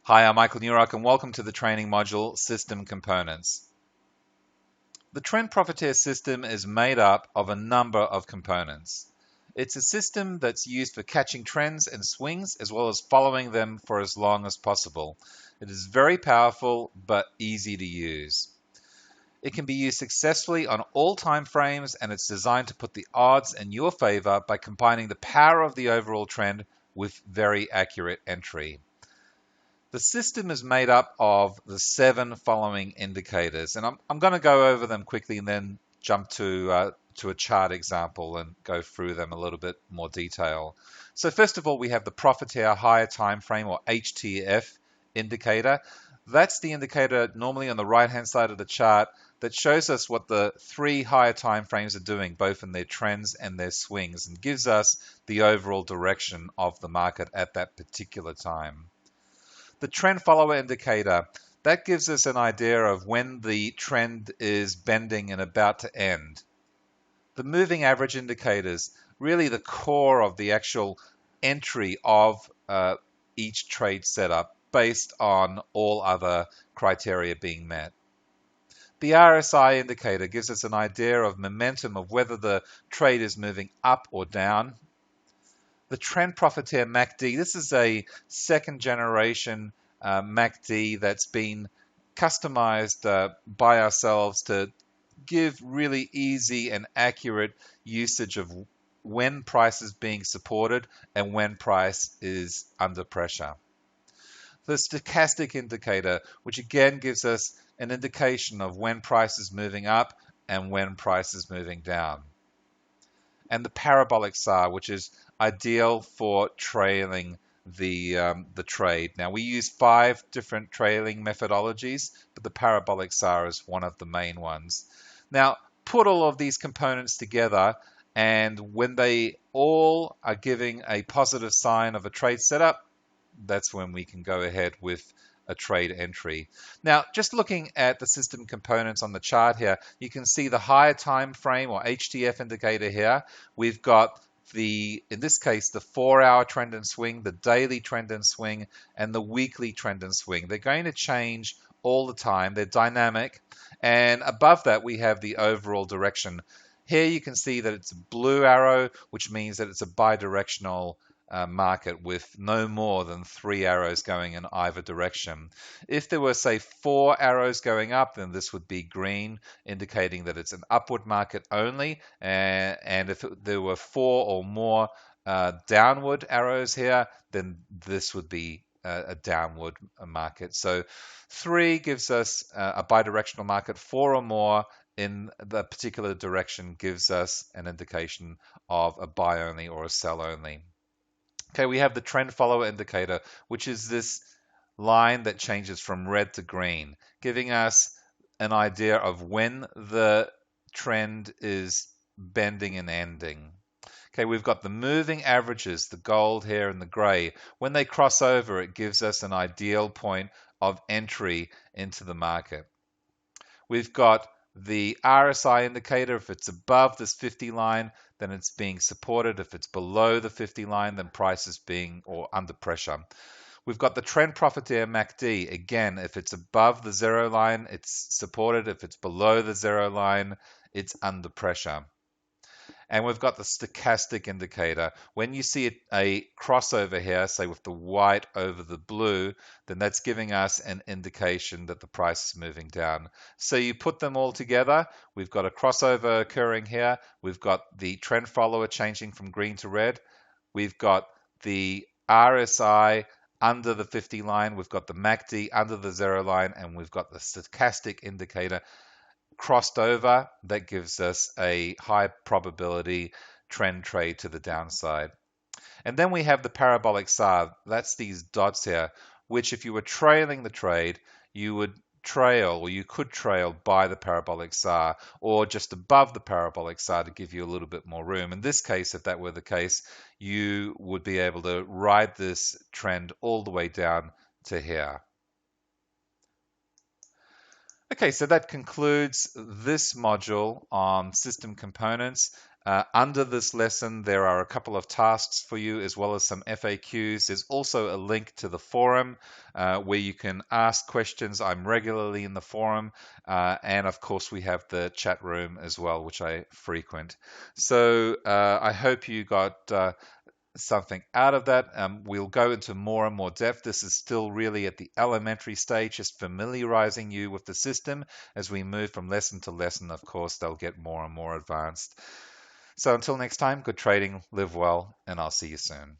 Hi, I'm Michael Newrock and welcome to the training module System Components. The Trend Profiteer system is made up of a number of components. It's a system that's used for catching trends and swings as well as following them for as long as possible. It is very powerful but easy to use. It can be used successfully on all time frames and it's designed to put the odds in your favor by combining the power of the overall trend with very accurate entry. The system is made up of the 7 following indicators, and I'm going to go over them quickly and then jump to a chart example and go through them a little bit more detail. So first of all, we have the Profiteer higher time frame or HTF indicator. That's the indicator normally on the right-hand side of the chart that shows us what the 3 higher time frames are doing, both in their trends and their swings, and gives us the overall direction of the market at that particular time. The trend follower indicator, that gives us an idea of when the trend is bending and about to end. The moving average indicators, really the core of the actual entry of each trade setup based on all other criteria being met. The RSI indicator gives us an idea of momentum of whether the trade is moving up or down. The Trend Profiteer MACD, this is a second generation MACD that's been customized by ourselves to give really easy and accurate usage of when price is being supported and when price is under pressure. The stochastic indicator, which again gives us an indication of when price is moving up and when price is moving down. And the parabolic SAR, which is ideal for trailing the trade. Now we use 5 different trailing methodologies, but the parabolic SAR is one of the main ones. Now put all of these components together, and when they all are giving a positive sign of a trade setup, that's when we can go ahead with a trade entry. Now, just looking at the system components on the chart here, you can see the higher time frame or HTF indicator here. We've got in this case, the 4-hour trend and swing, the daily trend and swing, and the weekly trend and swing. They're going to change all the time. They're dynamic. And above that, we have the overall direction. Here you can see that it's a blue arrow, which means that it's a bidirectional market with no more than 3 arrows going in either direction. If there were, say, 4 arrows going up, then this would be green, indicating that it's an upward market only. And if there were 4 or more downward arrows here, then this would be a downward market. So 3 gives us a bidirectional market. 4 or more in the particular direction gives us an indication of a buy only or a sell only. Okay, we have the trend follower indicator, which is this line that changes from red to green, giving us an idea of when the trend is bending and ending. Okay, we've got the moving averages, the gold here and the gray. When they cross over, it gives us an ideal point of entry into the market. We've got the RSI indicator. If it's above this 50 line, then it's being supported. If it's below the 50 line, then price is being or under pressure. We've got the Trend Profiteer MACD. Again, if it's above the 0 line, it's supported. If it's below the 0 line, it's under pressure. And we've got the stochastic indicator. When you see a crossover here, say with the white over the blue, then that's giving us an indication that the price is moving down. So you put them all together, we've got a crossover occurring here, we've got the trend follower changing from green to red, we've got the RSI under the 50 line, we've got the MACD under the 0 line, and we've got the stochastic indicator crossed over. That gives us a high probability trend trade to the downside. And then we have the parabolic SAR. That's these dots here, which if you were trailing the trade, you would trail, or you could trail by the parabolic SAR, or just above the parabolic SAR to give you a little bit more room. In this case, if that were the case, you would be able to ride this trend all the way down to here. Okay, so that concludes this module on system components. Under this lesson, there are a couple of tasks for you as well as some FAQs. There's also a link to the forum where you can ask questions. I'm regularly in the forum. And of course, we have the chat room as well, which I frequent. So I hope you got something out of that. We'll go into more and more depth. This is still really at the elementary stage, just familiarizing you with the system. As we move from lesson to lesson, of course, they'll get more and more advanced. So until next time, good trading, live well, and I'll see you soon.